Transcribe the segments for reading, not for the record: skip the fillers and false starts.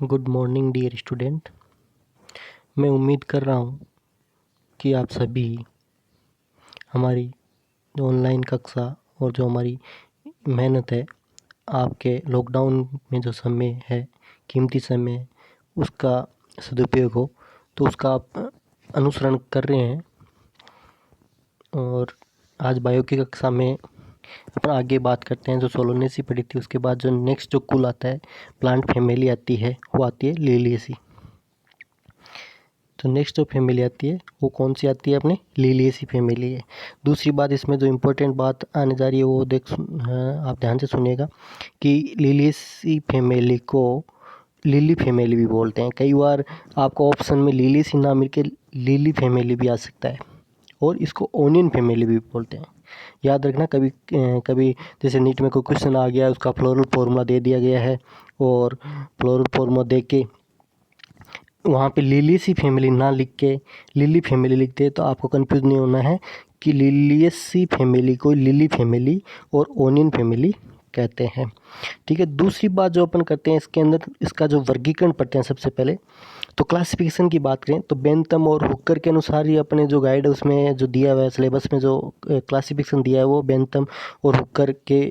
Good morning dear student. मैं उम्मीद कर रहा हूँ कि आप सभी हमारी जो ऑनलाइन कक्षा और जो हमारी मेहनत है, आपके लॉकडाउन में जो समय है, कीमती समय है, उसका सदुपयोग हो, तो उसका आप अनुसरण कर रहे हैं। और आज बायो की कक्षा में अपन आगे बात करते हैं। जो सोलोनेसी पढ़ी थी, उसके बाद जो नेक्स्ट जो कुल आता है, प्लांट फैमिली आती है, वो आती है लिलिएसी। तो नेक्स्ट जो फैमिली आती है वो कौन सी आती है? अपने लिलिएसी फैमिली है। दूसरी बात, इसमें जो इम्पोर्टेंट बात आने जा रही है वो आप ध्यान से सुनिएगा कि लिलिएसी फैमिली को लिली फैमिली भी बोलते हैं। कई बार आपको ऑप्शन में लिलिएसी ना मिल के लिली फैमिली भी आ सकता है, और इसको ओनियन फैमिली भी बोलते हैं। याद रखना, कभी कभी जैसे नीट में कोई क्वेश्चन आ गया, उसका फ्लोरल फॉर्मूला दे दिया गया है और फ्लोरल फॉर्मूला दे के वहाँ पे लिलिएसी फैमिली ना लिख के लिली फैमिली लिखते हैं, तो आपको कंफ्यूज नहीं होना है कि लिलिएसी फैमिली को लिली फैमिली और ओनियन फैमिली कहते हैं। ठीक है। दूसरी बात जो अपन करते हैं, इसके अंदर इसका जो वर्गीकरण पढ़ते हैं। सबसे पहले तो क्लासिफिकेशन की बात करें तो बेंथम और हुकर के अनुसार ही अपने जो गाइड है उसमें जो दिया हुआ है, सिलेबस में जो क्लासिफिकेशन दिया है वो बेंथम और हुकर के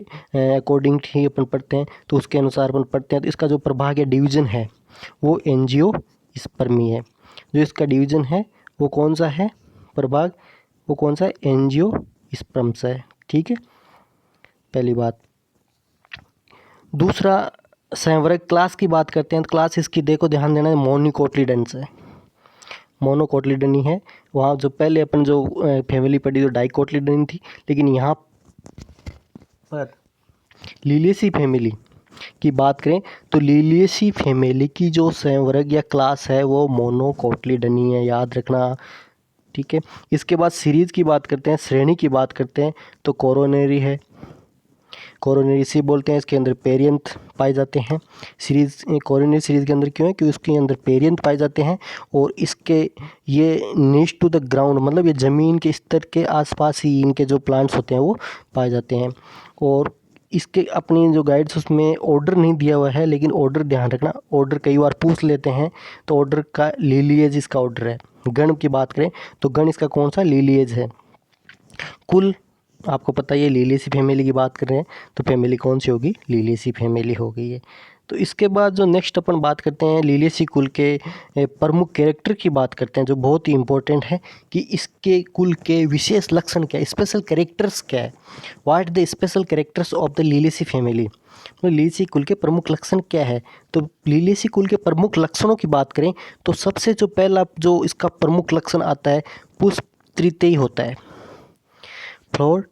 अकॉर्डिंग ही अपन पढ़ते हैं। तो उसके अनुसार अपन पढ़ते हैं। तो इसका जो प्रभाग या डिवीजन है वो एंजियोस्पर्मी है। जो इसका डिवीजन है वो कौन सा है? प्रभाग वो कौन सा है? एंजियोस्पर्म्स है। ठीक है, पहली बात। दूसरा, संवर्ग क्लास की बात करते हैं। तो क्लास इसकी देखो, ध्यान देना है, मोनोकोटिलिडन्स है। मोनोकोटिलिडनी है। वहाँ जो पहले अपन जो फैमिली पढ़ी जो डाइकोटिलिडनी थी, लेकिन यहाँ पर लिलिएसी फैमिली की बात करें तो लिलिएसी फैमिली की जो संवर्ग या क्लास है वो मोनोकोटिलिडनी है। याद रखना। ठीक है। इसके बाद सीरीज की बात करते हैं, श्रेणी की बात करते हैं तो कोरोनरी है। कोरोनरी इसी बोलते हैं। इसके अंदर पेरियंथ पाए जाते हैं। सीरीज कोरोनरी सीरीज के अंदर क्यों है? क्योंकि उसके अंदर पेरियंथ पाए जाते हैं और इसके ये नीच टू द ग्राउंड, मतलब ये ज़मीन के स्तर के आसपास ही इनके जो प्लांट्स होते हैं वो पाए जाते हैं। और इसके अपनी जो गाइड्स उसमें ऑर्डर नहीं दिया हुआ है, लेकिन ऑर्डर ध्यान रखना, ऑर्डर कई बार पूछ लेते हैं। तो ऑर्डर का लिलिएज इसका ऑर्डर है। गण की बात करें तो गण इसका कौन सा? लिलिएज है। कुल आपको पता है, ये लिलिएसी फैमिली की बात कर रहे हैं तो फैमिली कौन सी होगी? लिलिएसी फैमिली हो गई है। तो इसके बाद जो नेक्स्ट अपन बात करते हैं लिलिएसी कुल के प्रमुख कैरेक्टर की बात करते हैं, जो बहुत ही इंपॉर्टेंट है कि इसके कुल के विशेष लक्षण क्या है, स्पेशल कैरेक्टर्स क्या है। What the special characters of the Liliaceae family, Liliaceae कुल के प्रमुख लक्षण क्या है। तो लिलिएसी कुल के प्रमुख लक्षणों की बात करें तो सबसे जो पहला जो इसका प्रमुख लक्षण आता है, पुष्प तृतीय होता है। फ्लोर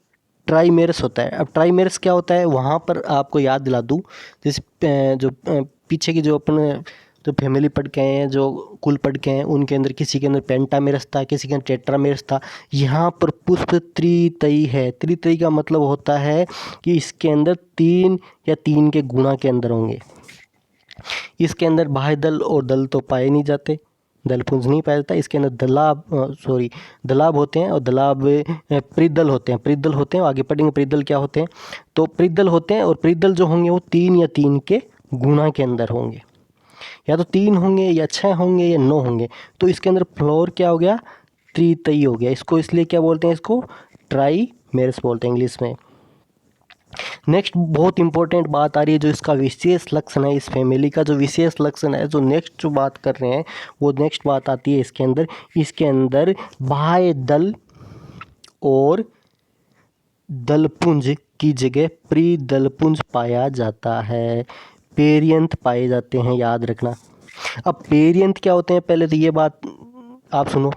ट्राइमेरस होता है। अब ट्राइमेरस क्या होता है, वहाँ पर आपको याद दिला दूँ, जैसे जो पीछे की जो अपन जो फैमिली पढ़ के आए हैं, जो कुल पढ़ के हैं, उनके अंदर किसी के अंदर पेंटामेरस था, किसी के अंदर टेट्रामेरस था। यहाँ पर पुष्प त्रितयी है। त्रितयी का मतलब होता है कि इसके अंदर 3 या 3 के गुणा के अंदर होंगे। इसके अंदर बाह्य दल और दल तो पाए नहीं जाते, दलपुंज नहीं पाया जाता। इसके अंदर दलाब होते हैं और दलाब परिदल होते हैं। परिदल होते हैं, आगे पढ़ेंगे परिदल क्या होते हैं। तो परिदल होते हैं और परिदल जो होंगे वो 3 या 3 के गुणा के अंदर होंगे, या तो 3 होंगे या 6 होंगे या 9 होंगे। तो इसके अंदर फ्लोर क्या हो गया? त्रितयी हो गया। इसको इसलिए क्या बोलते हैं? इसको ट्राइमेरस बोलते हैं इंग्लिश में। नेक्स्ट बहुत इंपॉर्टेंट बात आ रही है, जो इसका विशेष लक्षण है, इस फैमिली का जो विशेष लक्षण है, जो नेक्स्ट जो बात कर रहे हैं वो नेक्स्ट बात आती है इसके अंदर बाह्य दल और दलपुंज की जगह प्रीदलपुंज पाया जाता है। पेरियंथ पाए जाते हैं, याद रखना। अब पेरियंथ क्या होते हैं, पहले तो ये बात आप सुनो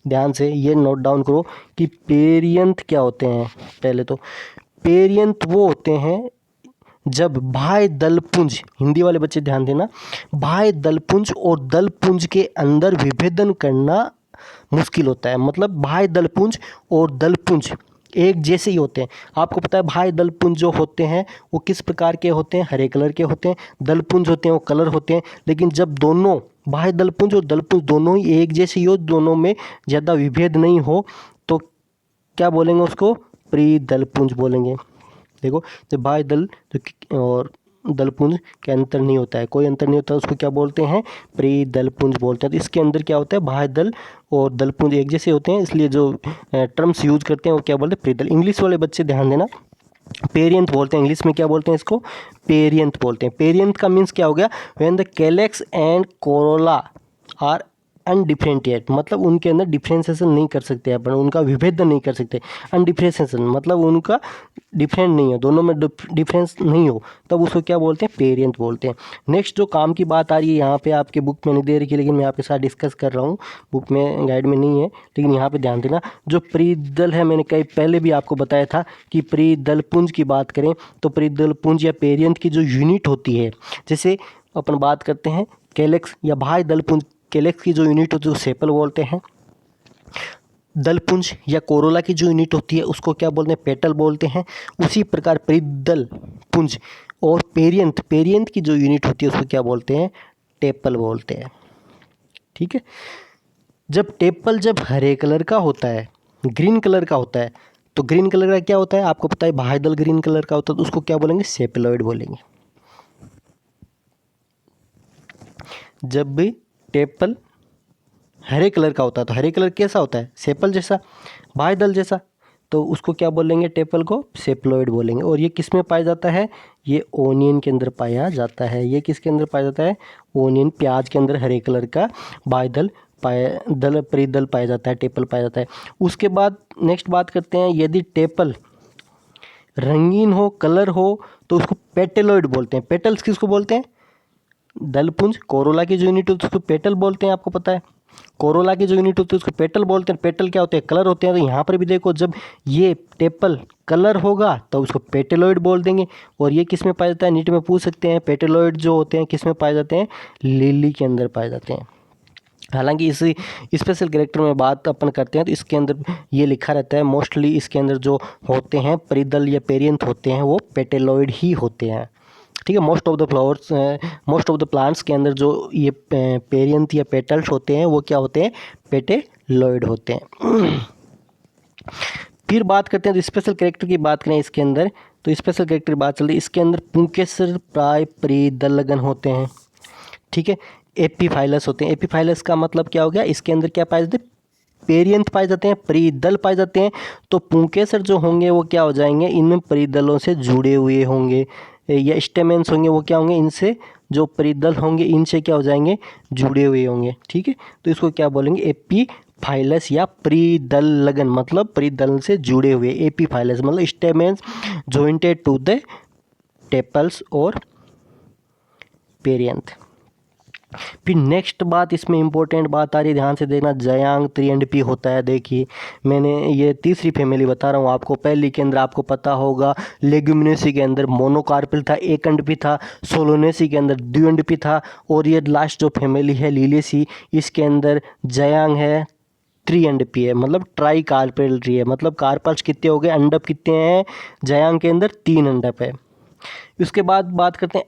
ध्यान से, ये नोट डाउन करो कि पेरियंथ क्या होते हैं। पहले तो पेरियंथ वो होते हैं जब बाह्य दलपुंज, हिंदी वाले बच्चे ध्यान देना, बाह्य दलपुंज और दलपुंज के अंदर विभेदन करना मुश्किल होता है। मतलब बाह्य दलपुंज और दलपुंज एक जैसे ही होते हैं। आपको पता है बाह्य दलपुंज जो होते हैं वो किस प्रकार के होते हैं? हरे कलर के होते हैं। दलपुंज होते हैं वो कलर होते हैं। लेकिन जब दोनों बाह्य दलपुंज और दलपुंज दोनों ही एक जैसे ही हो, दोनों में ज़्यादा विभेद नहीं हो, तो क्या बोलेंगे उसको? प्रीदलपुंज बोलेंगे। देखो, जब बाह्य दल और दलपुंज के अंतर नहीं होता है, कोई अंतर नहीं होता, उसको क्या बोलते हैं, प्रीदलपुंज बोलते हैं। तो इसके अंदर क्या होता है, बाह्य दल और दलपुंज एक जैसे होते हैं, इसलिए जो टर्म्स यूज करते हैं वो क्या बोलते हैं, प्रीदल। इंग्लिश वाले बच्चे ध्यान देना, पेरियंथ बोलते हैं, इंग्लिश में क्या बोलते हैं इसको, पेरियंथ बोलते हैं। पेरियंथ का मीन्स क्या हो गया, when the calyx and corolla are undifferentiate, मतलब उनके अंदर डिफ्रेंसिएशन नहीं कर सकते अपन, उनका विभेदन नहीं कर सकते। अनडिफ्रेंसिएशन मतलब उनका डिफरेंट नहीं हो, दोनों में डिफरेंस नहीं हो, तब उसको क्या बोलते हैं, पेरियंथ बोलते हैं। नेक्स्ट जो काम की बात आ रही है यहाँ पे, आपके बुक में नहीं दे रही, लेकिन मैं आपके साथ डिस्कस कर रहा हूँ, बुक में गाइड में नहीं है, लेकिन यहाँ पे ध्यान देना, जो प्रीदल है, मैंने कई पहले भी आपको बताया था कि प्रीदलपुंज की बात करें तो प्रीदलपुंज या पेरियंथ की जो यूनिट होती है, जैसे अपन बात करते हैं कैलेक्स या बाह्य दलपुंज, कैलेक्स की जो यूनिट होती है उसको सेपल बोलते हैं, दलपुंज या कोरोला की जो यूनिट होती है उसको क्या बोलते हैं, पेटल बोलते हैं। उसी प्रकार प्रीदल पुंज और पेरियंथ, पेरियंथ की जो यूनिट होती है उसको क्या बोलते हैं, टेपल बोलते हैं। ठीक है, जब टेपल जब हरे कलर का होता है, ग्रीन कलर का होता है, तो ग्रीन कलर का क्या होता है आपको पता है, बाह्य दल ग्रीन कलर का होता है, तो उसको क्या बोलेंगे, सेपेलॉइड बोलेंगे। जब भी टेपल हरे कलर का होता है, तो हरे कलर कैसा होता है, सेपल जैसा, बाह्य दल जैसा, तो उसको क्या बोलेंगे, टेपल को सेप्लॉइड बोलेंगे। और ये किस में पाया जाता है, ये ओनियन के अंदर पाया जाता है। ये किसके अंदर पाया जाता है, ओनियन, प्याज के अंदर हरे कलर का बाह्य दल प्रीदल पाया जाता है, टेपल पाया जाता है। उसके बाद नेक्स्ट बात करते हैं, यदि टेपल रंगीन हो, कलर हो, तो उसको पेटेलॉइड बोलते हैं। पेटल्स किसको बोलते हैं, दलपुंज, कोरोला की जो यूनिट होती है उसको पेटल बोलते हैं, आपको पता है। कोरोला की जो यूनिट होती है उसको पेटल बोलते हैं। पेटल क्या होते हैं, कलर होते हैं। तो यहाँ पर भी देखो, जब ये टेपल कलर होगा तो उसको पेटेलॉइड बोल देंगे। और ये किस में पाया जाता है, नीट में पूछ सकते हैं, पेटेलॉइड जो होते हैं किस में पाए जाते हैं, लिली के अंदर पाए जाते हैं। हालांकि इस स्पेशल कैरेक्टर में बात अपन करते हैं तो इसके अंदर ये लिखा रहता है, मोस्टली इसके अंदर जो होते हैं प्रीदल या पेरियंथ होते हैं वो पेटेलॉइड ही होते हैं। ठीक है, most of the flowers, most of the plants के अंदर जो ये पेरियंथ या पेटल्स होते हैं वो क्या होते हैं, पेटेलॉइड होते हैं। फिर बात करते हैं तो स्पेशल कैरेक्टर की बात करें इसके अंदर, तो स्पेशल कैरेक्टर की बात चल रही है, इसके अंदर पुंकेसर प्राय प्रीदलगन होते हैं। ठीक है, एपीफाइलस होते हैं। एपीफाइलस का मतलब क्या हो गया, इसके अंदर क्या पाए जाते हैं, पेरियंथ पाए जाते हैं, प्रीदल पाए जाते हैं। तो पुंकेसर जो होंगे वो क्या हो जाएंगे, इनमें प्रीदलों से जुड़े हुए होंगे, या स्टेमेंस होंगे वो क्या होंगे, इनसे जो प्रीदल होंगे इनसे क्या हो जाएंगे, जुड़े हुए होंगे। ठीक है, तो इसको क्या बोलेंगे, एपीफाइलस या प्रीदल लगन, मतलब प्रीदल से जुड़े हुए। एपीफाइलस मतलब stamens jointed to the tepals और पेरियंथ। फिर नेक्स्ट बात, इसमें इंपॉर्टेंट बात आ रही है, ध्यान से देखना, जयांग त्रिअंडपी होता है। देखिए मैंने ये तीसरी फैमिली बता रहा हूँ आपको। पहली के अंदर आपको पता होगा लेग्यूमिनेसी के अंदर मोनोकार्पिल था, एक अंडपी था। सोलोनेसी के अंदर द्विअंडपी था। और ये लास्ट जो फैमिली है लिलियसी, इसके अंदर जयांग है, त्रिअंडपी है, मतलब ट्राई कार्पेलरी है। मतलब कार्पल्स कितने हो गए, अंडप कितने हैं, जयांग के अंदर 3 अंडप है। उसके बाद बात करते हैं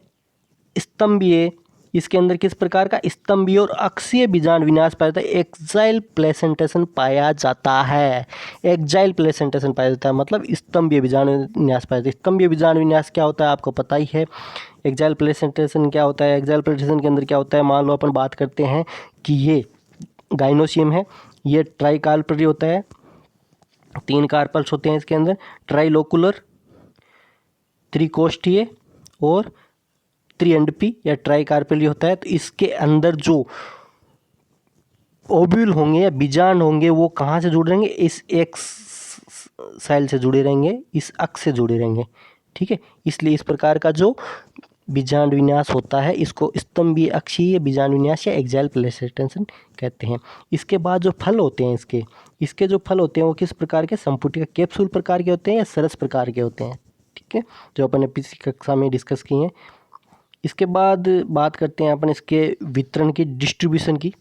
स्तंभीय, इसके अंदर किस प्रकार का, स्तंभीय और अक्षीय बीजांड विन्यास पाया जाता है। एक्साइल प्लेसेंटेशन पाया जाता है, एक्साइल प्लेसेंटेशन पाया जाता है, मतलब स्तंभीय बीजांड विन्यास पाया जाता है। स्तंभीय बीजांड विन्यास क्या होता है आपको पता ही है। एक्साइल प्लेसेंटेशन क्या होता है, एक्साइल प्लेसेंटेशन के अंदर क्या होता है, मान लो अपन बात करते हैं कि ये गाइनोसियम है, ये ट्राई कार्पल्री होता है, 3 कार्पल्स होते हैं इसके अंदर, ट्राइलोकुलर, त्रिकोष्ठीय और त्रिअंडपी या ट्राइकार्पेली होता है। तो इसके अंदर जो ओव्यूल होंगे या बीजांड होंगे वो कहाँ से जुड़े रहेंगे, इस एक्स साइल से जुड़े रहेंगे, इस अक्ष से जुड़े रहेंगे। ठीक है, इसलिए इस प्रकार का जो बीजांड विन्यास होता है इसको स्तंभीय अक्षीय बीजांड विन्यास या एक्साइल प्लेसेंटेशन कहते हैं। इसके बाद जो फल होते हैं इसके जो फल होते हैं वो किस प्रकार के, संपुटिका कैप्सूल प्रकार के होते हैं या सरस प्रकार के होते हैं। ठीक है, जो अपन ने पिछली कक्षा में डिस्कस किए हैं। इसके बाद बात करते हैं अपन इसके वितरण की, डिस्ट्रीब्यूशन की।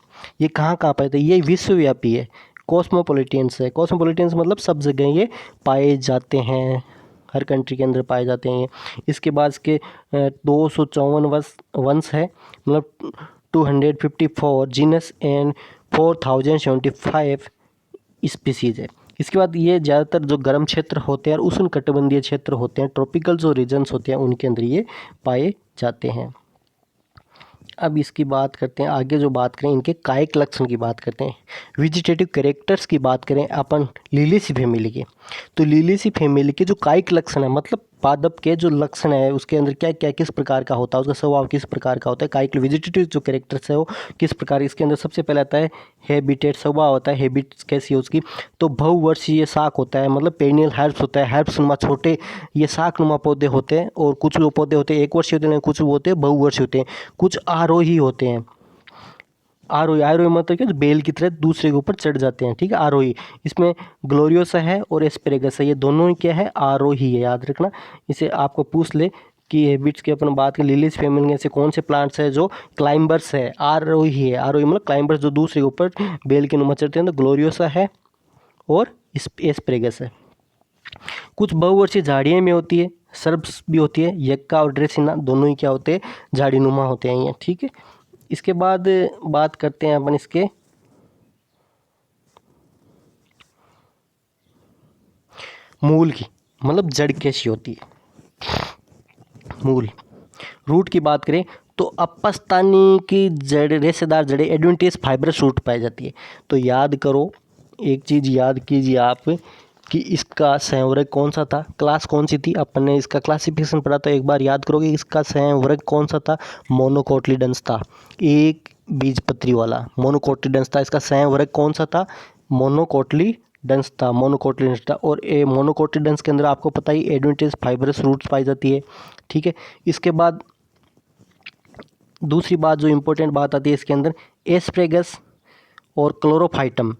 ये कहाँ कहाँ पाए थे, ये विश्वव्यापी है, कॉस्मोपॉलिटियंस है। कॉस्मोपॉलिटियंस मतलब सब जगह ये पाए जाते हैं, हर कंट्री के अंदर पाए जाते हैं ये। इसके बाद इसके 254 वंश है, मतलब 254 जीनस एंड 4075 स्पीसीज है। इसके बाद ये ज़्यादातर जो गर्म क्षेत्र होते हैं और उष्णकटिबंधीय क्षेत्र होते हैं, ट्रॉपिकल जो रीजन्स होते हैं, उनके अंदर ये पाए जाते हैं। अब इसकी बात करते हैं, आगे जो बात करें इनके कायिक लक्षण की बात करते हैं। वेजिटेटिव कैरेक्टर्स की बात करें अपन लिलिएसी फैमिली के, तो लिलिएसी फैमिली के जो कायिक लक्षण है, मतलब पादप के जो लक्षण है उसके अंदर क्या क्या किस प्रकार का होता है, उसका स्वभाव किस प्रकार का होता है, कायिक वेजिटेटिव जो कैरेक्टर्स है वो किस प्रकार, इसके अंदर सबसे पहले आता है हैबिटेट, स्वभाव होता है, हैबिट्स कैसी है उसकी, तो बहुवर्षीय शाख होता है, मतलब पेरिनियल हर्ब्स होता है, हर्ब्स नुमा छोटे ये शाख नुमा पौधे होते हैं, और कुछ वो पौधे होते हैं एक वर्षीय होते हैं, कुछ वो होते हैं बहुवर्षीय होते हैं, कुछ आरोही होते हैं। आरोही, आरोही मतलब क्या, जो बेल की तरह दूसरे के ऊपर चढ़ जाते हैं, ठीक है, आरोही। इसमें ग्लोरियोसा है और एस्पेरेगस है, ये दोनों ही क्या है, आरोही है, याद रखना। इसे आपको पूछ ले कि हैबिट्स की अपन बात करें, लिलीज फैमिली में ऐसे कौन से प्लांट्स है जो क्लाइंबर्स है, आरोही है, आरोही मतलब क्लाइंबर्स जो दूसरे के ऊपर बेल के नुमा चढ़ते हैं, तो ग्लोरियोसा है और एस्पेरेगस है। कुछ बहुवर्षीय झाड़ियाँ में होती है, सर्ब्स भी होती है, यक्का और ड्रेसिना दोनों ही क्या होते हैं, झाड़ी नुमा होते हैं ये, ठीक है। इसके बाद बात करते हैं अपन इसके मूल की, मतलब जड़ कैसी होती है। मूल, रूट की बात करें तो अपस्तानी की जड़, रेशेदार जड़ें एडवेंटिस फाइब्रस रूट पाई जाती है। तो याद करो, एक चीज़ याद कीजिए आप कि इसका संवर्ग कौन सा था, क्लास कौन सी थी, अपन ने इसका क्लासिफिकेशन पढ़ा, तो एक बार याद करोगे इसका संवर्ग कौन सा था, मोनोकोटिलिडन्स था, एक बीजपत्री वाला मोनोकोटिलिडन्स था। इसका संवर्ग कौन सा था, मोनोकोटिलिडन्स था, मोनोकोटिलिडन्स था। और ए मोनोकोटिलिडन्स के अंदर आपको पता ही एडवेंटिस फाइब्रस रूट्स पाई जाती है, ठीक है। इसके बाद दूसरी बात जो इम्पोर्टेंट बात आती है इसके अंदर, एस्पेरेगस और क्लोरोफाइटम।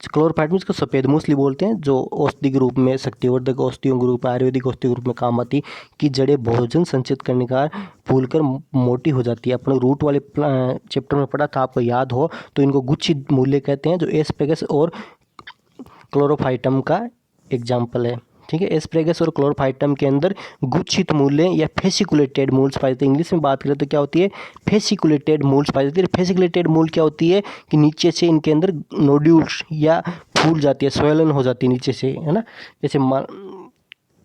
क्लोरोफाइटम इसको सफ़ेद मूसली बोलते हैं, जो औषधि के रूप में, शक्तिवर्धक औषधियों के रूप में, आयुर्वेदिक औषधि के रूप में काम आती है, कि जड़ें भोजन संचित करने का फूलकर मोटी हो जाती है। अपने रूट वाले चैप्टर में पढ़ा था, आपको याद हो तो इनको गुच्छित मूल्य कहते हैं, जो एस्पेरेगस और क्लोरोफाइटम का एग्जाम्पल है, ठीक है। एस्पेरेगस और क्लोरोफाइटम के अंदर गुच्छित मूल्य या फेसिकुलेटेड मूल्स पाई जाती है। इंग्लिश में बात करें तो क्या होती है, फेसिकुलेटेड मूल्स पाई जाती है। फेसिकुलेटेड मूल क्या होती है कि नीचे से इनके अंदर नोड्यूल्स या फूल जाती है, स्वेलन हो जाती है नीचे से, है ना, जैसे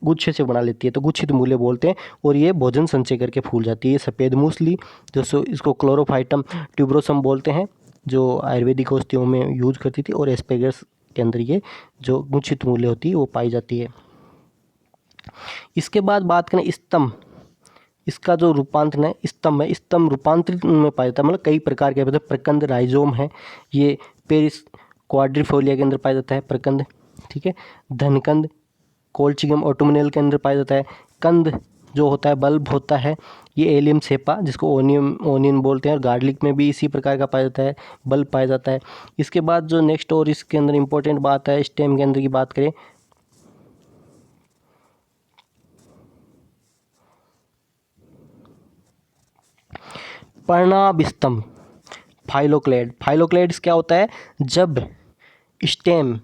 गुच्छे से बना लेती है, तो गुच्छित मूल्य बोलते हैं। और ये भोजन संचय करके फूल जाती है। ये सफ़ेद मूसली जो इसको क्लोरोफाइटम ट्यूबरोसम बोलते हैं, जो आयुर्वेदिक औषधियों में यूज करती थी, और एस्पेरेगस के अंदर ये जो गुच्छित मूल्य होती है वो पाई जाती है। इसके बाद बात करें स्तंभ, इसका जो रूपांतरण है स्तंभ है, स्तंभ रूपांतरित में पाया जाता है, मतलब कई प्रकार के प्रकंद, राइजोम है, ये पेरिस क्वाड्रिफोलिया के अंदर पाया जाता है प्रकंद, ठीक है। धनकंद कोल्चिगम ऑटोमिनल के अंदर पाया जाता है। कंद जो होता है, बल्ब होता है, ये एलियम सेपा जिसको ओनियन बोलते हैं, और गार्लिक में भी इसी प्रकार का पाया जाता है, बल्ब पाया जाता है। इसके बाद जो नेक्स्ट और इसके अंदर इंपॉर्टेंट बात है, स्टेम के अंदर की बात करें, पर्णाभ स्तंभ, फाइलोक्लेड। फाइलोक्लेड्स क्या होता है, जब stem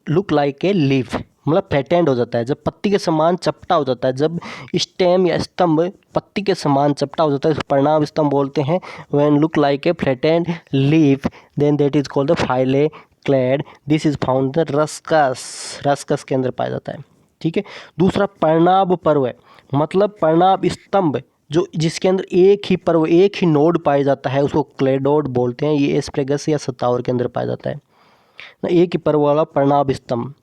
look like a leaf, मतलब फ्लैटेंड हो जाता है, जब पत्ती के समान चपटा हो जाता है, जब स्टेम या स्तंभ पत्ती के समान चपटा हो जाता है, पर्णाभ स्तंभ बोलते हैं। When look like a flattened leaf then that is called the phylloclade. This is found the Ruscus, Ruscus के अंदर पाया जाता है, ठीक है। दूसरा पर्णाभ पर्व है, मतलब पर्णाभ स्तंभ जो जिसके अंदर एक ही पर्व, एक ही नोड पाया जाता है, उसको क्लेडोड बोलते हैं। ये एस्पेरेगस या सतावर के अंदर पाया जाता है ना, एक ही पर्व वाला पर्णाभ स्तंभ,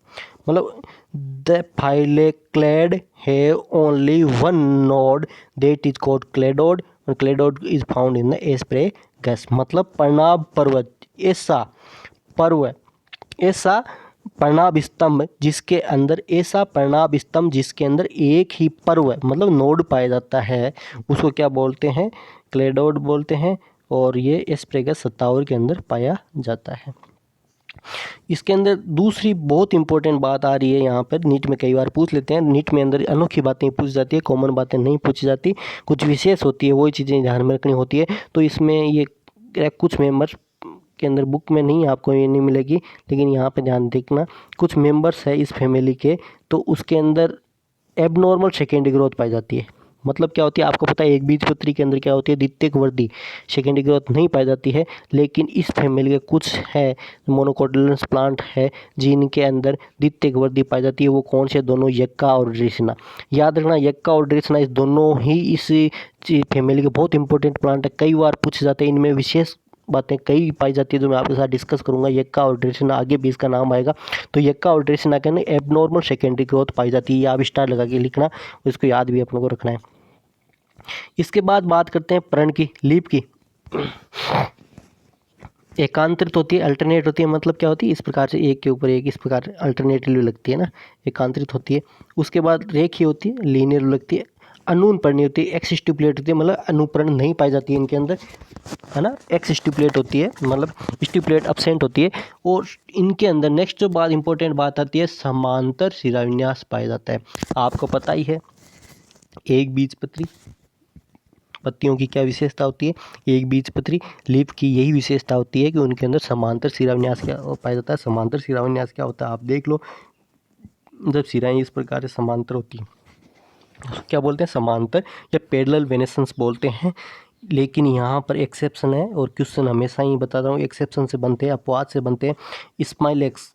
मतलब द फाइलोक्लेड है only one node that is called cladode, और cladode is found in the asparagus. मतलब पर्णाभ पर्व ऐसा पर्व, ऐसा पर्णाभ स्तंभ जिसके अंदर, ऐसा पर्णाभ स्तंभ जिसके अंदर एक ही पर्व मतलब नोड पाया जाता है, उसको क्या बोलते हैं, क्लेडोड बोलते हैं। और ये एस्पेरेगस सतावर के अंदर पाया जाता है। इसके अंदर दूसरी बहुत इंपॉर्टेंट बात आ रही है, यहाँ पर नीट में कई बार पूछ लेते हैं, नीट में अंदर अनोखी बातें पूछ जाती है, कॉमन बातें नहीं पूछी जाती, कुछ विशेष होती है, वही चीज़ें ध्यान में रखनी होती है। तो इसमें ये कुछ मेंबर्स के अंदर बुक में नहीं, आपको ये नहीं मिलेगी, लेकिन यहाँ पे ध्यान देखना, कुछ मेंबर्स है इस फैमिली के, तो उसके अंदर एबनॉर्मल सेकेंडरी ग्रोथ पाई जाती है, मतलब क्या होती है, आपको पता है एक बीजपत्री के अंदर क्या होती है, द्वितीयक वृद्धि सेकेंडरी ग्रोथ नहीं पाई जाती है। लेकिन इस फैमिली के कुछ है मोनोकोटिलेडन्स प्लांट है जिनके अंदर द्वितीयक वृद्धि पाई जाती है। वो कौन से, दोनों यक्का और ड्रेसिना। याद रखना यक्का और ड्रेसिना इस दोनों ही इस फैमिली के बहुत इंपॉर्टेंट प्लांट है, कई बार पूछे जाते हैं। इनमें विशेष बातें कई पाई जाती है जो मैं आपके साथ डिस्कस करूंगा। यक्का और ड्रेसिना आगे भी इसका नाम आएगा। तो यक्का और ड्रेसिना के अंदर एबनॉर्मल सेकेंडरी ग्रोथ पाई जाती है। ये आप स्टार लगा के लिखना, इसको याद भी अपने को रखना है। इसके बाद बात करते हैं पर्ण की, लीफ की। एकांतरित होती है, अल्टरनेट होती है। मतलब क्या होती है, इस प्रकार से एक के ऊपर एक इस प्रकार अल्टरनेटिवली लगती है ना, एकांतरित होती है। उसके बाद रेखीय होती है, लीनियर लगती है। अनूनपर्णी होती है, एक्सस्टिपुलेट होती है, मतलब अनुपर्ण नहीं पाई जाती है इनके अंदर, है ना। एक्सस्टिपुलेट होती है मतलब स्टिपुलेट अब्सेंट होती है। और इनके अंदर नेक्स्ट जो बात इंपॉर्टेंट बात आती है, समांतर शिराविन्यास पाया जाता है। आपको पता ही है एक बीजपत्री पत्तियों की क्या विशेषता होती है, एक बीजपत्री लीफ की यही विशेषता होती है कि उनके अंदर समांतर शिराविन्यास क्या पाया जाता है। समांतर शिराविन्यास क्या होता है आप देख लो, जब शिराएं इस प्रकार से समांतर होती हैं क्या बोलते हैं, समांतर या पैरेलल वेनेसेंस बोलते हैं। लेकिन यहाँ पर एक्सेप्शन है, और क्वेश्चन हमेशा ही बता रहा हूँ एक्सेप्शन से बनते हैं, अपवाद से बनते हैं। स्माइलेक्स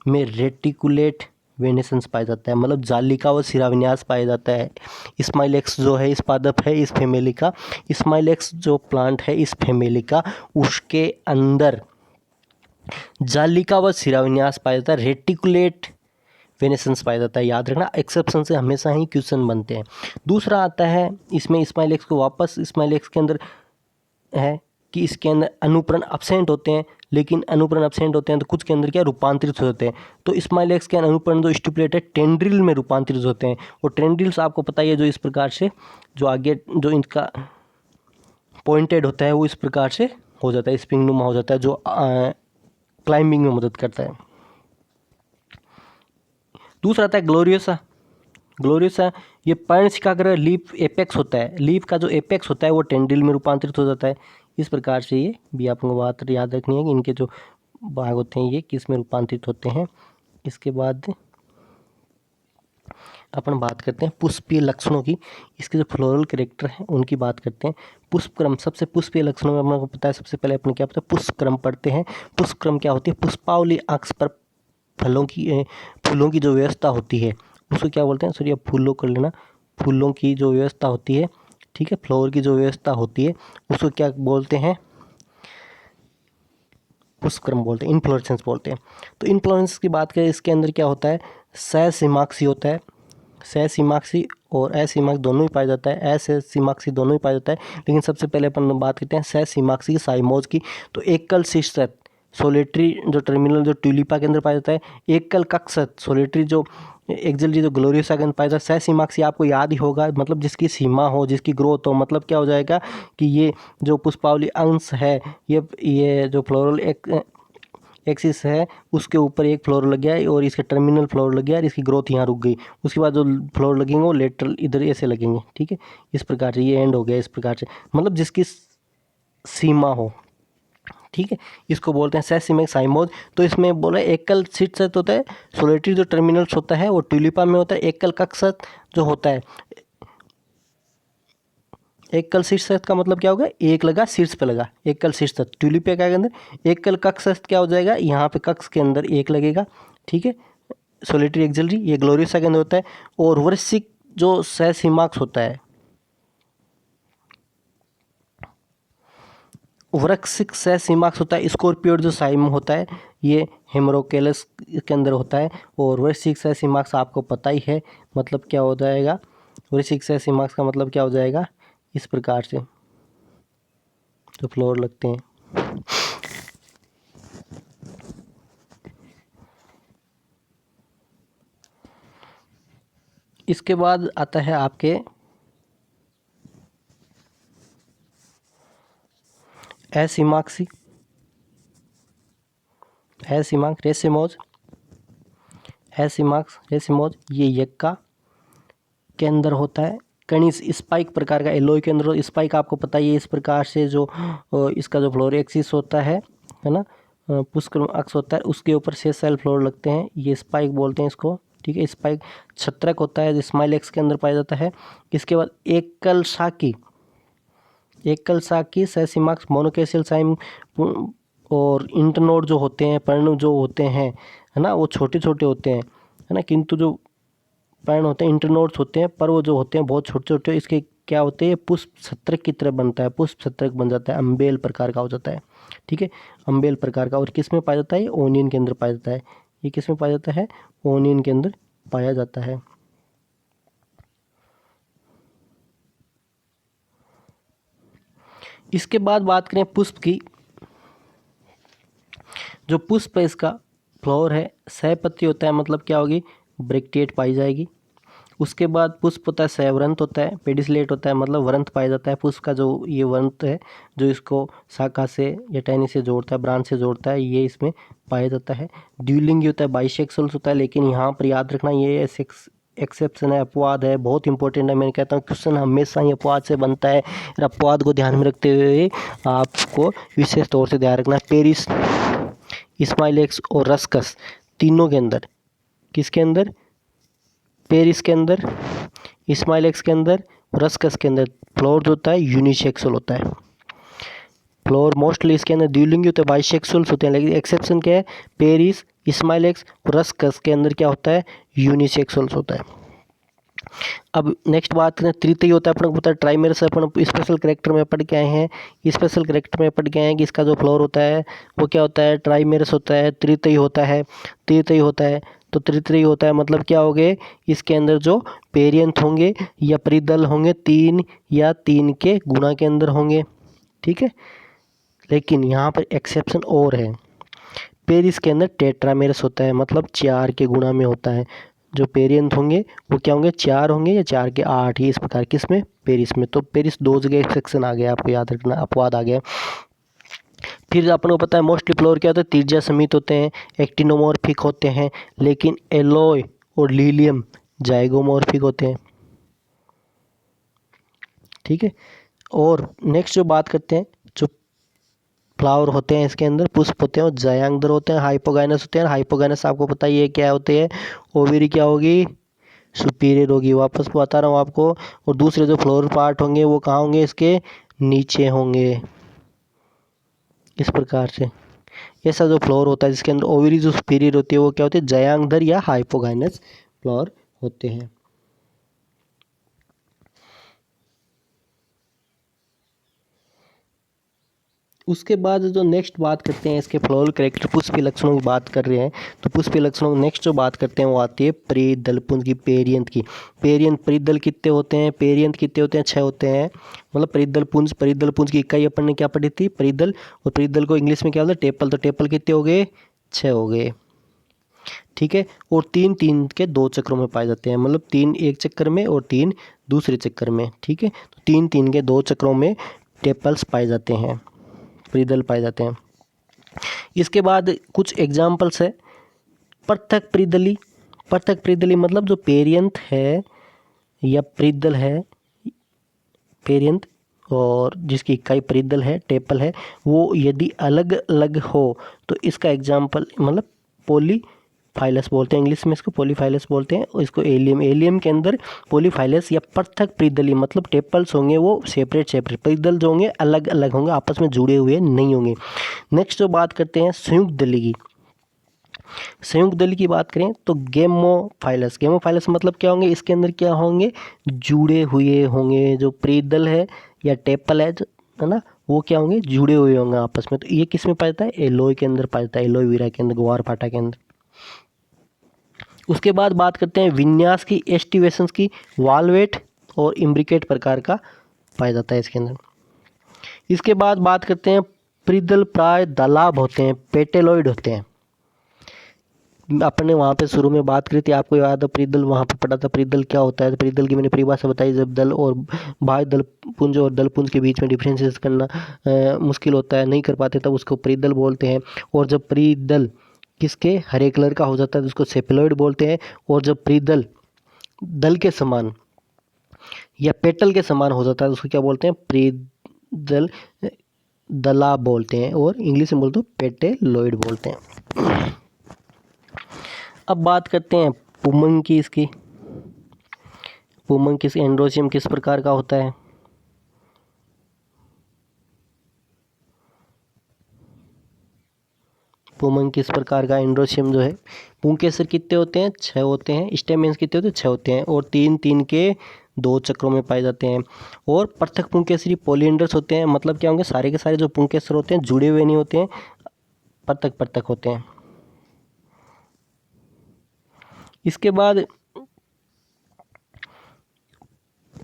में रेटिकुलेट वेनेसेंस पाया जाता है, मतलब जालिका व शिराविन्यास पाया जाता है। स्माइलेक्स जो है इस पादप है इस फैमिली का, स्माइलेक्स जो प्लांट है इस फैमिली का, उसके अंदर जालिका व शिराविन्यास पाया जाता है, रेटिकुलेट वेनेसेंस पाया जाता है। याद रखना, एक्सेप्शन से हमेशा ही क्वेश्चन बनते हैं। दूसरा आता है इसमें स्माइलेक्स को वापस, स्माइलेक्स के अंदर है कि इसके अंदर अनुप्रण अब्सेंट होते हैं। लेकिन अनुप्रण अब्सेंट होते हैं तो कुछ के अंदर क्या रूपांतरित होते हैं। तो स्माइलेक्स के अनुप्रण जो स्टिपुलेट है टेंड्रिल में रूपांतरित होते हैं। और टेंड्रिल्स आपको पता ही है जो इस प्रकार से जो आगे जो इनका पॉइंटेड होता है वो इस प्रकार से हो जाता है, स्प्रिंग नुमा हो जाता है, जो क्लाइंबिंग में मदद करता है। दूसरा आता है ग्लोरियोसा। ग्लोरियोसा ये पर्णशिखाग्र लीफ एपेक्स होता है, लीफ का जो एपेक्स होता है वो टेंड्रिल में रूपांतरित हो जाता है। इस प्रकार से ये भी आपको बात याद रखनी है कि इनके जो भाग होते हैं ये किस में रूपांतरित होते हैं। इसके बाद अपन बात करते हैं पुष्पीय लक्षणों की, इसके जो फ्लोरल कैरेक्टर हैं उनकी बात करते हैं। पुष्पक्रम, सबसे पुष्पीय लक्षणों में अपने को पता है, सबसे पहले अपन क्या पता है, पुष्पक्रम पढ़ते हैं। पुष्पक्रम क्या होती है, पुष्पावली अक्ष पर फलों की जो व्यवस्था होती है उसको क्या बोलते हैं, सॉरी अब फूलों कर लेना, फूलों की जो व्यवस्था होती है, ठीक है, फ्लावर की जो व्यवस्था होती है उसको क्या बोलते हैं, पुष्पक्रम बोलते हैं, इन्फ्लोरेसेंस बोलते हैं। तो इन्फ्लोरेसेंस की बात करें, इसके अंदर क्या होता है, सहसीमाक्षी होता है, सहसीमाक्षी और असीमाक्षी दोनों ही पाया जाता है, असहसीमाक्षी दोनों ही पाया जाता है। लेकिन सबसे पहले अपन बात करते हैं सहसीमाक्षी की, साइमोज की। तो एकल शीर्षक सोलेटरी जो टर्मिनल जो ट्यूलिपा के अंदर पाया जाता है, एकल कक्षत सोलेटरी जो एक्जेलरी जो ग्लोरियोसा के अंदर पाया जाता है। सहसीमाक्षी आपको याद ही होगा, मतलब जिसकी सीमा हो, जिसकी ग्रोथ हो, मतलब क्या हो जाएगा कि ये जो पुष्पावली अंश है, ये जो फ्लोरल एक्सिस है उसके ऊपर एक फ्लोर लग गया और इसके टर्मिनल फ्लोर लग गया और इसकी ग्रोथ यहाँ रुक गई। उसके बाद जो फ्लोर लगेंगे वो लेटरल इधर ऐसे लगेंगे, ठीक है, इस प्रकार से ये एंड हो गया इस प्रकार से, मतलब जिसकी सीमा हो, ठीक है, इसको बोलते हैं सहसीमिक साइमोज। तो इसमें बोला एकल शीर्षक होता है, सोलेटरी जो टर्मिनल्स होता है वो ट्यूलिपा में होता है। एकल कक्षत जो होता है, एकल शीर्षक का मतलब क्या होगा, एक लगा शीर्ष पे लगा, एकल शीर्षक ट्यूलिपा के अंदर। एकल कक्षस्थ क्या हो जाएगा, यहाँ पे कक्ष के अंदर एक लगेगा, ठीक है, सोलिटरी एक्सिलरी ये ग्लोरियोसा के अंदर होता है। और वृश्चिक जो सहसीमाक्ष होता है, वृश्चिक सहसीमाक्ष होता है। स्कॉर्पियो जो साइम होता है ये हेमरोकेलस के अंदर होता है। और वृश्चिक सहसीमाक्ष आपको पता ही है मतलब क्या हो जाएगा, वृश्चिक सहसीमाक्ष का मतलब क्या हो जाएगा, इस प्रकार से जो फ्लोर लगते हैं। इसके बाद आता है आपके असीमाक्षी, असीमाक्ष रेसिमोज, असीमाक्ष रेसिमोज ये यक्का के अंदर होता है। कणिस स्पाइक प्रकार का एलोय के अंदर, स्पाइक आपको पता ही है, इस प्रकार से जो इसका जो फ्लोर एक्सिस होता है ना, पुष्पक्रम अक्ष होता है, उसके ऊपर से सेल फ्लोर लगते हैं, ये स्पाइक बोलते हैं इसको, ठीक है। स्पाइक छत्रक होता है, स्माइलेक्स के अंदर पाया जाता है। इसके बाद एकल शाकी सेसिमाक्स मोनोकेशियल साइम और इंटरनोड जो होते हैं, पर्ण जो होते हैं, है ना, वो छोटे छोटे होते हैं, है ना, किंतु जो पर्ण होते हैं इंटरनोड्स होते हैं, पर वो जो होते हैं बहुत छोटे छोटे। इसके क्या होते हैं, पुष्प छत्रक की तरह बनता है, पुष्प छत्रक बन जाता है, अम्बेल प्रकार का हो जाता है, ठीक है, अम्बेल प्रकार का। और किस में पाया जाता है, ओनियन के अंदर पाया जाता है। ये किस में पाया जाता है, ओनियन के अंदर पाया जाता है। इसके बाद बात करें पुष्प की। जो पुष्प है इसका फ्लावर है, सहपत्री होता है, मतलब क्या होगी, ब्रैक्टेट पाई जाएगी। उसके बाद पुष्प होता है, सहवृंत होता है, पेडिसलेट होता है, मतलब वृंत पाया जाता है। पुष्प का जो ये वृंत है, जो इसको शाखा से या टहनी से जोड़ता है, ब्रांच से जोड़ता है, ये इसमें पाया जाता है। द्विलिंगी होता है, बाइसेक्सुअल्स होता है, लेकिन यहाँ पर याद रखना ये एक्सेप्शन है, अपवाद है, बहुत इंपॉर्टेंट है। मैं कहता हूँ क्वेश्चन हमेशा ही अपवाद से बनता है, और अपवाद को ध्यान में रखते हुए आपको विशेष तौर से ध्यान रखना है। पेरिस, स्माइलेक्स और रस्कस तीनों के अंदर, किसके अंदर, पेरिस के अंदर, स्माइलेक्स के अंदर, रस्कस के अंदर फ्लोर जो होता है यूनिसेक्सुअल होता है। फ्लोर मोस्टली इसके अंदर द्विलिंगी होते हैं, बाइसेक्सुअल्स होते हैं, लेकिन एक्सेप्शन क्या है, पेरिस, स्माइलेक्स और रस्कस के अंदर क्या होता है, यूनिसेक्सुअल्स होता है। अब नेक्स्ट बात करें, तृतीय होता है, अपन को पता है ट्राइमेरस, अपन स्पेशल करेक्टर में पढ़ के आए हैं, स्पेशल करेक्टर में पढ़ के आए हैं कि इसका जो फ्लोर होता है वो क्या होता है, ट्राइमेरस होता है, तृतीय होता है, तृतीय होता है। तो तृतीय होता है मतलब क्या हो गए, इसके अंदर जो पेरियंथ होंगे या परिदल होंगे 3 या 3 के गुना के अंदर होंगे, ठीक है। लेकिन यहाँ पर एक्सेप्शन और है, पेरिस के अंदर टेट्रामेरस होता है, मतलब 4 के गुना में होता है। जो पेरियंथ होंगे वो क्या होंगे, 4 होंगे या 4 के 8, ये इस प्रकार, किस में, पेरिस में। तो पेरिस 2 जगह एक्सेप्शन आ गया, आपको याद रखना, अपवाद आ गया। फिर अपन को पता है मोस्टली फ्लोर क्या होता है, त्रिज्या समित होते हैं, एक्टिनोमॉर्फिक होते हैं, लेकिन एलोय और लीलियम जाइगोमॉर्फिक होते हैं, ठीक है। और नेक्स्ट जो बात करते हैं, जो फ्लावर होते हैं इसके अंदर, पुष्प होते हैं, और जयांगदर होते हैं, हाइपोगाइनस होते हैं। हाइपोगाइनस आपको पता ही है क्या होते हैं, ओवेरी क्या होगी, सुपीरियर होगी, वापस बता रहा हूँ आपको। और दूसरे जो फ्लोर पार्ट होंगे वो कहाँ होंगे, इसके नीचे होंगे, इस प्रकार से। ऐसा जो फ्लोर होता है जिसके अंदर ओवरी जो सुपीरियर होती है वो क्या होती है, जयांगधर या हाइपोगाइनस फ्लोर होते हैं। उसके बाद जो नेक्स्ट बात करते हैं इसके फ्लोरल कैरेक्टर, पुष्प के लक्षणों की बात कर रहे हैं, तो पुष्प के लक्षणों नेक्स्ट जो बात करते हैं वो आती है परिदलपुंज की, पेरियंथ की। पेरियंथ, परिदल कितने होते हैं, पेरियंथ कितने होते हैं, 6 होते हैं, मतलब परिदलपुंज की इकाई अपन ने क्या पढ़ी थी, परिदल, और परिदल को इंग्लिश में क्या होता है, टेपल। तो टेपल कितने हो गए, 6 हो गए, ठीक है। और 3 के 2 चक्रों में पाए जाते हैं, मतलब 3 एक चक्कर में और 3 दूसरे चक्कर में, ठीक है। तो 3 के 2 चक्रों में टेपल्स पाए जाते हैं, परिदल पाए जाते हैं। इसके बाद कुछ एग्जाम्पल्स है, पृथक परिदली मतलब जो पेरियंथ है या परिदल है, पेरियंथ और जिसकी इकाई परिदल है, टेपल है, वो यदि अलग अलग हो तो इसका एग्जाम्पल, मतलब पॉलीफाइलस बोलते हैं, इंग्लिश में इसको पॉलीफाइलस बोलते हैं, और इसको एलियम के अंदर पॉलीफाइलस या पृथक परिदली, मतलब टेपल्स होंगे वो सेपरेट, परिदल जो होंगे अलग अलग होंगे, आपस में जुड़े हुए नहीं होंगे। नेक्स्ट जो बात करते हैं संयुक्त दली की, संयुक्त दली की बात करें तो गेमोफाइलस मतलब क्या होंगे, इसके अंदर क्या होंगे, जुड़े हुए होंगे, जो परिदल है या टेपल है ना, वो क्या होंगे, जुड़े हुए होंगे आपस में। तो ये किस में पाया जाता है, एलोय के अंदर पाया जाता है, एलोय वीरा के अंदर, ग्वार फाटा के अंदर। उसके बाद बात करते हैं विन्यास की, एस्टिवेशंस की, वालवेट और इम्ब्रिकेट प्रकार का पाया जाता है इसके अंदर। इसके बाद बात करते हैं परिदल प्राय दलाभ होते हैं, पेटेलॉइड होते हैं। अपने वहाँ पे शुरू में बात करी थी, आपको याद है, परिदल वहाँ पे पढ़ा था, परिदल क्या होता है। तो परिदल की मैंने परिभाषा बताई, जब दल और बाह्य दलपुंज और दलपुंज के बीच में डिफरेंशिएट करना मुश्किल होता है, नहीं कर पाते, तब उसको परिदल बोलते हैं। और जब परिदल किसके हरे कलर का हो जाता है तो उसको सेपेलॉइड बोलते हैं। और जब परिदल दल के समान या पेटल के समान हो जाता है तो उसको क्या बोलते हैं, परिदल दला बोलते हैं, और इंग्लिश में बोलते हैं पेटेलॉइड बोलते हैं। अब बात करते हैं पुमंग की इसकी एंड्रोसियम किस प्रकार का होता है? पुमंग किस प्रकार का एंड्रोसियम जो है? पुंकेसर कितने होते हैं? 6 होते हैं। स्टेमेंस कितने होते हैं? 6 होते हैं और 3 के 2 चक्रों में पाए जाते हैं। और पृथक पुंकेसरी पॉलीएंडर्स होते हैं। मतलब क्या होंगे? सारे के सारे जो पुंकेसर होते हैं जुड़े हुए नहीं होते हैं, पृथक होते हैं। इसके बाद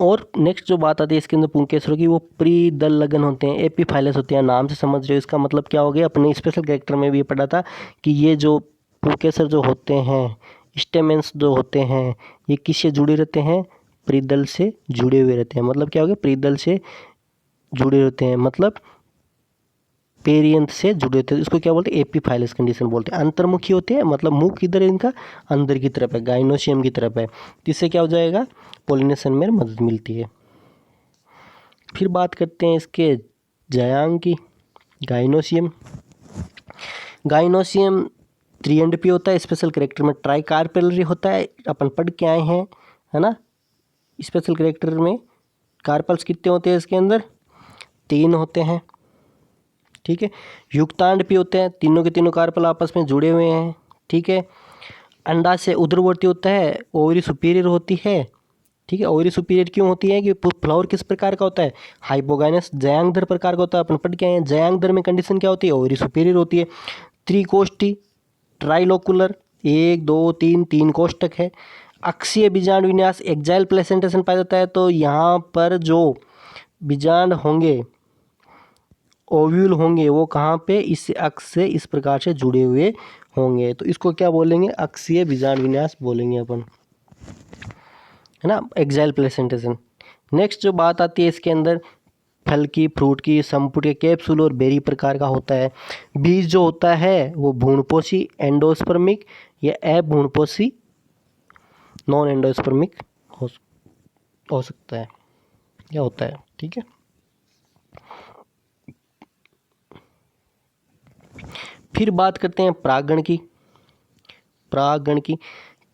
और नेक्स्ट जो बात आती है इसके अंदर पुंकेसरों की, वो प्री दल लगन होते हैं, एपीफाइलस होते हैं। नाम से समझ रहे हो इसका मतलब क्या हो गया? अपने स्पेशल कैरेक्टर में भी पढ़ा था कि ये जो पुंकेसर जो होते हैं, स्टेमेंस जो होते हैं, ये किससे जुड़े रहते हैं? प्रीदल से जुड़े हुए रहते हैं। मतलब क्या हो गया? प्रीदल से जुड़े रहते हैं, मतलब पेरियंथ से जुड़े होते हैं। इसको क्या बोलते हैं? एपीफाइलस कंडीशन बोलते हैं। अंतर्मुखी होते हैं, मतलब मुख किधर है इनका? अंदर की तरफ है, गाइनोसियम की तरफ है। इससे क्या हो जाएगा? पोलिनेशन में मदद मिलती है। फिर बात करते हैं इसके जायांग की। गाइनोसियम 3 होता है। स्पेशल कैरेक्टर में ट्राई कार्पेलरी होता है, अपन पढ़ के आए हैं, है ना। स्पेशल कैरेक्टर में कार्पल्स कितने होते हैं इसके अंदर? 3 होते हैं, ठीक है। युक्तांड होते हैं, तीनों के तीनों कार्पल आपस में जुड़े हुए हैं, ठीक है। अंडा से उदरवर्ती होता है, ओवरी सुपीरियर होती है, ठीक है। ओवरी सुपीरियर क्यों होती है? कि फ्लावर किस प्रकार का होता है? हाइपोगाइनस जयांगधर प्रकार का होता है। अपन पढ़ के आए हैं, जयांगधर में कंडीशन क्या होती है? ओवरी सुपीरियर होती है। त्रिकोष्ठी ट्राइलोकुलर, 1 2 3 कोष्ठक है। अक्षीय बीजांड विन्यास एक्जाइल प्लेसेंटेशन पाया जाता है। तो यहाँ पर जो बीजांड होंगे, ओव्यूल होंगे, वो कहाँ पे? इस अक्ष से इस प्रकार से जुड़े हुए होंगे। तो इसको क्या बोलेंगे? अक्षीय बीजांड विन्यास बोलेंगे अपन, है ना, एक्जाइल प्लेसेंटेशन। नेक्स्ट जो बात आती है इसके अंदर फल की, फ्रूट की, संपुट के कैप्सूल और बेरी प्रकार का होता है। बीज जो होता है वो भ्रूणपोषी, एंडोस्पर्मिक या अभ्रूणपोषी, नॉन एंडोस्पर्मिक हो सकता है या होता है, ठीक है। फिर बात करते हैं परागण की।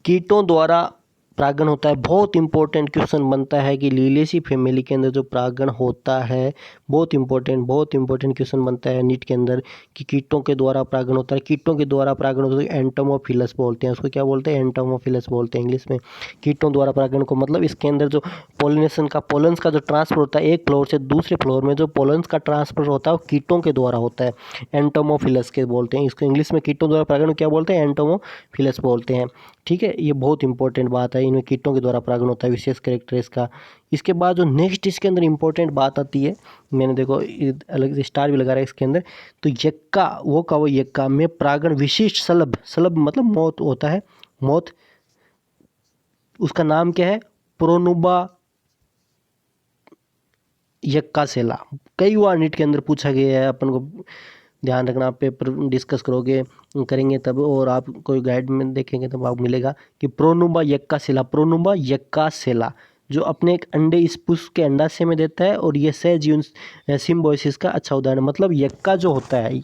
कीटों द्वारा परागण होता है। बहुत इंपॉर्टेंट क्वेश्चन बनता है कि लीलियेसी फैमिली के अंदर जो परागण होता है, बहुत इंपॉर्टेंट क्वेश्चन बनता है नीट के अंदर कि कीटों के द्वारा परागण होता है। कीटों के द्वारा परागण होता है, एंटोमोफिलस बोलते हैं उसको। क्या बोलते हैं? एंटोमोफिलस बोलते हैं इंग्लिश में। कीटों द्वारा परागण को मतलब इसके अंदर जो पोलिनेशन का, पोलन्स का जो ट्रांसफर होता है एक फ्लोर से दूसरे फ्लोर में, जो पोलन्स का ट्रांसफर होता है वो कीटों के द्वारा होता है, एंटोमोफिलस के बोलते हैं इसको। इंग्लिश में कीटों द्वारा परागण क्या बोलते हैं? एंटोमोफिलस बोलते हैं, ठीक है। ये बहुत इंपॉर्टेंट बात है, इनमें कीटों के द्वारा परागण होता है, विशेष कैरेक्टर इसका। इसके बाद जो नेक्स्ट इसके अंदर इंपॉर्टेंट बात आती है, मैंने देखो अलग से स्टार भी लगा रहा है इसके अंदर, तो यक्का, वो यक्का में परागण विशिष्ट सलभ मतलब मौत होता है, मौत। उसका नाम क्या है? प्रोनुबा यक्का सेला। कई बार नीट के अंदर पूछा गया है, अपन को ध्यान रखना। आप पेपर डिस्कस करेंगे तब, और आप कोई गाइड में देखेंगे तब आपको मिलेगा कि प्रोनुबा यक्का सेला जो अपने एक अंडे इस पुष्प के अंडाशय में देता है, और ये सहजीवन सिम्बायोसिस का अच्छा उदाहरण। मतलब यक्का जो होता है,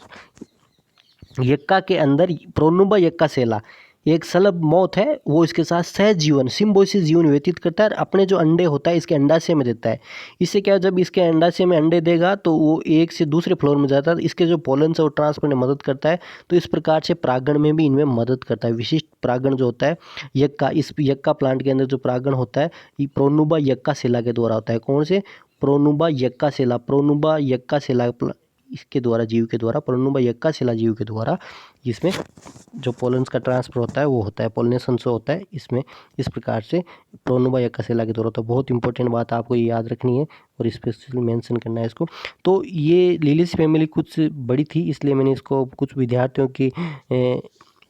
यक्का के अंदर प्रोनुबा यक्का सेला एक सलभ मौत है, वो इसके साथ सहजीवन सिम्बायोसिस जीवन व्यतीत करता है, और अपने जो अंडे होता है इसके अंडाशय में देता है। इससे क्या, जब इसके अंडाशय में अंडे देगा तो वो एक से दूसरे फ्लोर में जाता है, इसके जो पोलन है वो ट्रांसफर में मदद करता है। तो इस प्रकार से परागण में भी इनमें मदद करता है। विशिष्ट परागण जो होता है यक्का, इस यक्का प्लांट के अंदर जो परागण होता है ये प्रोनुबा यक्का सेला के द्वारा होता है। कौन से? प्रोनुबा यक्का सेला इसके द्वारा, जीव के द्वारा, प्रोनुबा यक्का सेला जीव के द्वारा इसमें जो पोलन्स का ट्रांसफर होता है वो होता है, पोलिनेशन से होता है इसमें। इस प्रकार से प्रोनुबा यक्का सेला के द्वारा। तो बहुत इंपॉर्टेंट बात आपको ये याद रखनी है और स्पेशली मेंशन करना है इसको। तो ये लिलियस फैमिली कुछ बड़ी थी, इसलिए मैंने इसको कुछ विद्यार्थियों की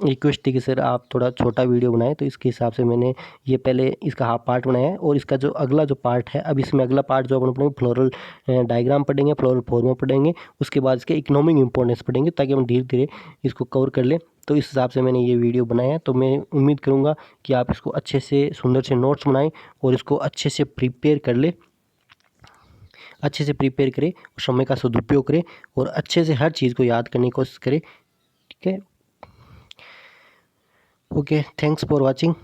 रिक्वेस्ट थी कि सर आप थोड़ा छोटा वीडियो बनाएं, तो इसके हिसाब से मैंने ये पहले इसका हाफ पार्ट बनाया है। और इसका जो अगला जो पार्ट है, अब इसमें अगला पार्ट जो अपन अपने फ्लोरल डायग्राम पढ़ेंगे, फ्लोरल फॉर्मा पढ़ेंगे, उसके बाद इसके इकोनॉमिक इंपॉर्टेंस पढ़ेंगे, ताकि हम धीरे धीरे इसको कवर कर लें। तो इस हिसाब से मैंने ये वीडियो बनाया है। तो मैं उम्मीद करूँगा कि आप इसको अच्छे से सुंदर से नोट्स बनाएं और इसको अच्छे से प्रिपेयर कर लें, अच्छे से प्रिपेयर करें, समय का सदुपयोग करें और अच्छे से हर चीज़ को याद करने की कोशिश करें, ठीक है। Okay, thanks for watching.